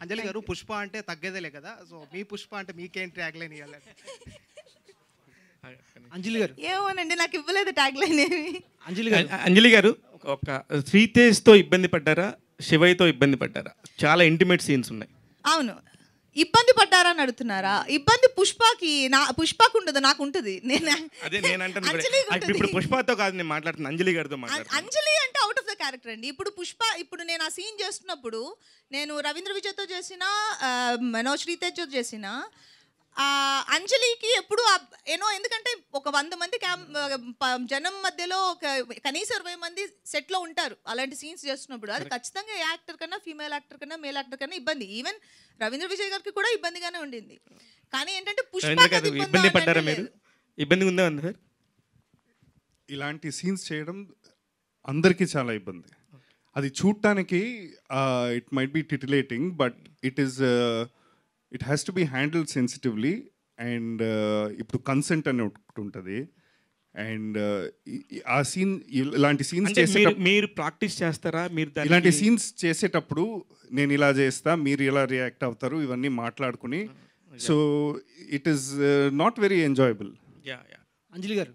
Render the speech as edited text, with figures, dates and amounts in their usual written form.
అంజలి గారు పుష్ప అంటే తగ్గేదేలే కదా, సో మీ పుష్ప అంటే మీకేం ట్యాగ్ లైన్ ఇవ్వాలి? అంజలి గారు ఏమోనండి, నాకు ఇవ్వలేదు ట్యాగ్ లైన్ ఏమి. అంజలి గారు ఒక శ్రీతేజ్తో ఇబ్బంది పడ్డారా, శివయ్యతో ఇబ్బంది పడ్డారా? చాలా ఇంటిమేట్ సీన్స్ ఉన్నాయి. అవును, ఇబ్బంది పడ్డారా అని అడుగుతున్నారా? ఇబ్బంది పుష్పకు ఉండదు, నాకు ఉంటుంది. అదే నేను అంటాను. ఇప్పుడు పుష్పతో కాదు నేను మాట్లాడుతున్నా, అంజలి గారితో మాట్లాడుతున్నా. అంజలి అంటే అవుట్ ఆఫ్ ద క్యారెక్టర్ అండి. ఇప్పుడు నేను ఆ సీన్ చేస్తున్నప్పుడు నేను రవీంద్ర విజయ్తో చేసిన, శ్రీతేజ్తో చేసిన, అంజలికి ఎప్పుడు ఎందుకంటే ఒక 100 మంది జనం మధ్యలో ఒక కనీసం 20 మంది సెట్లో ఉంటారు అలాంటి సీన్స్ చేస్తున్నప్పుడు. అది ఖచ్చితంగా ఏ యాక్టర్ కన్నా, ఫీమేల్ యాక్టర్ కన్నా, మేల్ యాక్టర్ కన్నా ఇబ్బంది. ఈవెన్ రవీంద్ర విజయ్ గారికి కూడా ఇబ్బందిగానే ఉండింది. కానీ ఏంటంటే ఇబ్బంది పడ్డారా మీరు? ఇబ్బంది ఉందా సార్? ఇలాంటి సీన్స్ చేయడం అందరికీ చాలా ఇబ్బంది. అది చూడటానికి it might be titillating, but it has to be handled sensitively. And ఇప్పుడు కన్సెంట్ అని ఒకటి ఉంటుంది. అండ్ ఆ సీన్, ఇలాంటి సీన్స్ చేసేటప్పుడు మీరు ప్రాక్టీస్ చేస్తారా? మీరు ఇలాంటి సీన్స్ చేసేటప్పుడు నేను ఇలా చేస్తా, మీరు ఇలా రియాక్ట్ అవుతారు, ఇవన్నీ మాట్లాడుకుని. So it is not very enjoyable. Anjali గారు